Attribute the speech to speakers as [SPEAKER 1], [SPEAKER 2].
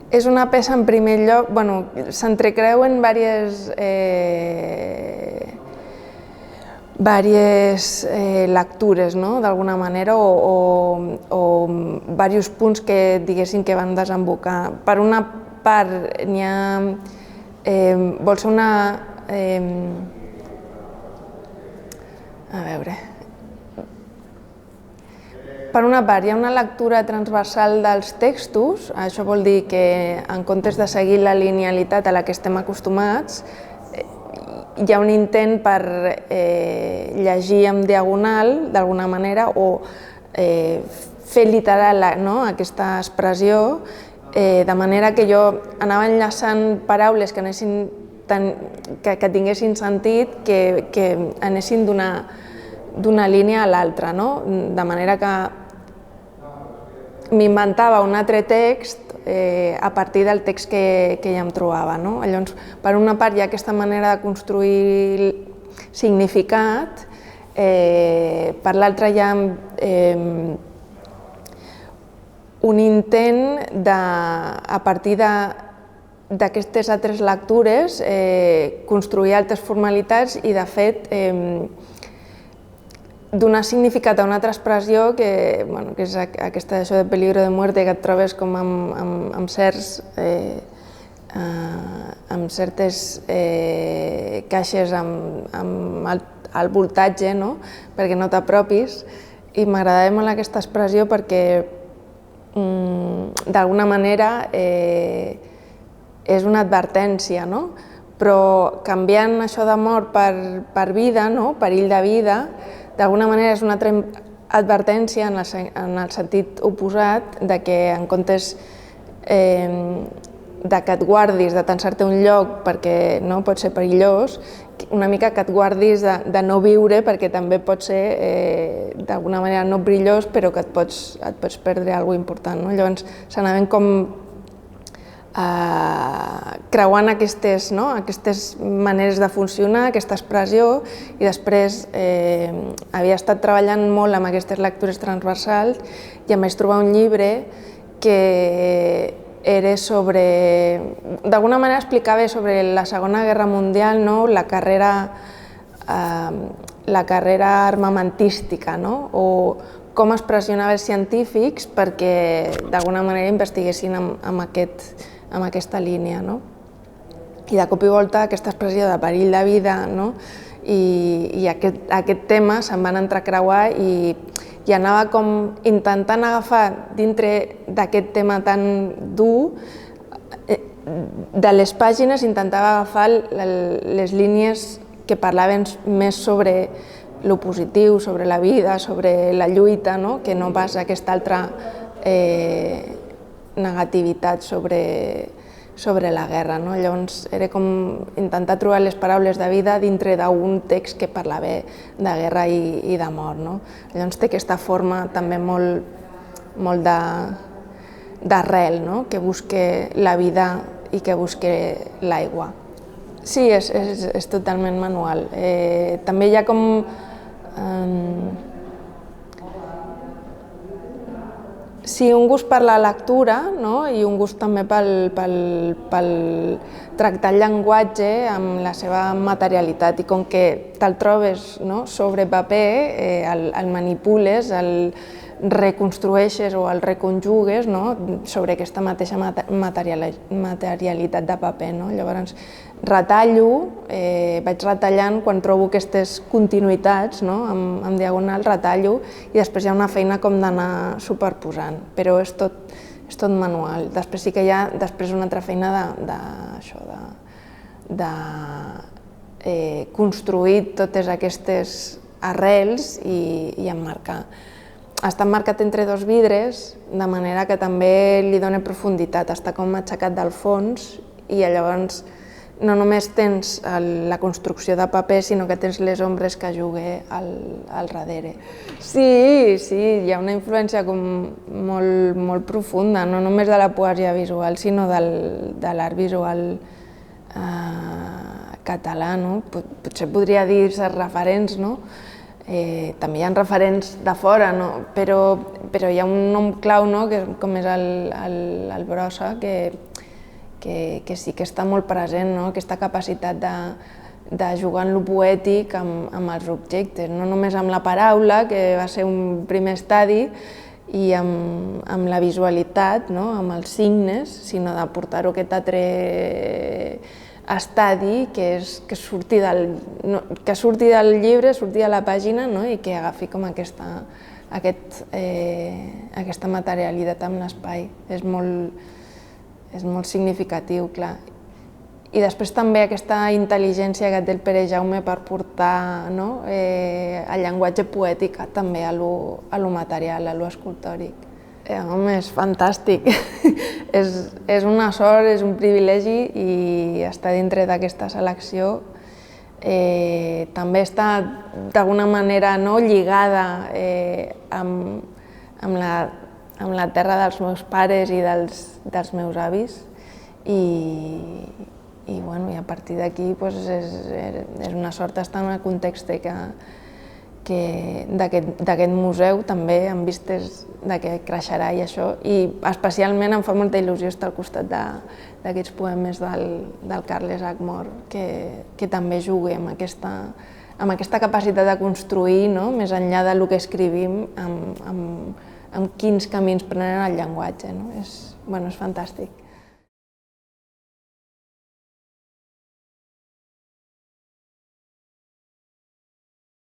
[SPEAKER 1] És una peça, en primer lloc, s'entrecreuen diverses lectures, no?, d'alguna manera, o diversos punts que diguéssim que van desembocar. Per una part, n'hi ha... vol ser una... a veure... Per una part, hi ha una lectura transversal dels textos, això vol dir que en comptes de seguir la linealitat a la que estem acostumats, hi ha un intent per llegir en diagonal, d'alguna manera, o fer literal aquesta expressió, de manera que jo anava enllaçant paraules que tinguessin sentit, que anessin d'una línia a l'altra, no? De manera que m'inventava un altre text a partir del text que ja em trobava, no? Llavors, per una part hi ha aquesta manera de construir significat, per l'altra hi ha un intent de, a partir d'aquestes altres lectures, construir altres formalitats i, de fet, donar significat a una altra expressió que és aquesta de peligro de muerte, que et trobes com amb certes caixes amb alt voltatge, perquè no t'apropis, i m'agradava molt aquesta expressió perquè d'alguna manera és una advertència, però canviant això de mort per vida, perill de vida, d'alguna manera és una altra advertència en el sentit oposat de que en comptes de que et guardis de tensar-te a un lloc perquè no pot ser perillós, una mica que et guardis de no viure perquè també pot ser d'alguna manera no perillós però que et pots perdre alguna cosa important. Llavors s'anaven com creuant aquestes maneres de funcionar, aquesta expressió, i després havia estat treballant molt amb aquestes lectures transversals i em vaig trobar un llibre que era sobre... D'alguna manera explicava sobre la Segona Guerra Mundial, la carrera armamentística, o com es pressionava els científics perquè d'alguna manera investiguessin amb aquesta línia. I de cop i volta aquesta expressió de perill de vida i aquest tema se'n van entrecreuar i anava com intentant agafar dintre d'aquest tema tan dur, de les pàgines intentava agafar les línies que parlaven més sobre lo positiu, sobre la vida, sobre la lluita, que no pas aquesta altra negativitat sobre la guerra. Llavors era com intentar trobar les paraules de vida dintre d'un text que parlava de guerra i de mort. Llavors té aquesta forma també molt d'arrel, que busca la vida i que busca l'aigua. Sí, és totalment manual. També hi ha com... Sí, un gust per la lectura i un gust també pel tractar el llenguatge amb la seva materialitat, i com que te'l trobes sobre paper, el manipules, el reconstrueixes o el reconjugues sobre aquesta mateixa materialitat de paper. Llavors retallo, vaig retallant quan trobo aquestes continuïtats en diagonal, retallo, i després hi ha una feina com d'anar superposant, però és tot manual. Després sí que hi ha una altra feina de construir totes aquestes arrels i emmarcar. Està emmarcat entre dos vidres, de manera que també li dona profunditat, està com aixecat del fons, i llavors no només tens la construcció de paper, sinó que tens les ombres que juga al darrere. Sí, hi ha una influència molt profunda, no només de la poesia visual, sinó de l'art visual català. Potser podria dir-se referents, també hi ha referents de fora, però hi ha un nom clau, com és el Brossa, que que sí que està molt present, no? Aquesta capacitat de jugar en lo poètic amb els objectes, no només amb la paraula, que va ser un primer estadi, i amb la visualitat, no? Amb els signes, sinó de portar-ho a aquest altre estadi que surti del llibre, surti de la pàgina, no? I que agafi com aquesta materialitat amb l'espai. És molt significatiu, clar. I després també aquesta intel·ligència que té el Pere Jaume per portar el llenguatge poètic també a lo material, a lo escultòric. Home, és fantàstic. És una sort, és un privilegi i estar dintre d'aquesta selecció també està d'alguna manera lligada amb la terra dels meus pares i dels meus avis i a partir d'aquí és una sort estar en el context d'aquest museu també amb vistes que creixerà i això, i especialment em fa molta il·lusió estar al costat d'aquests poemes del Carles Agmor, que també juga amb aquesta capacitat de construir, més enllà del que escrivim, amb quins camins prenen el llenguatge. És fantàstic.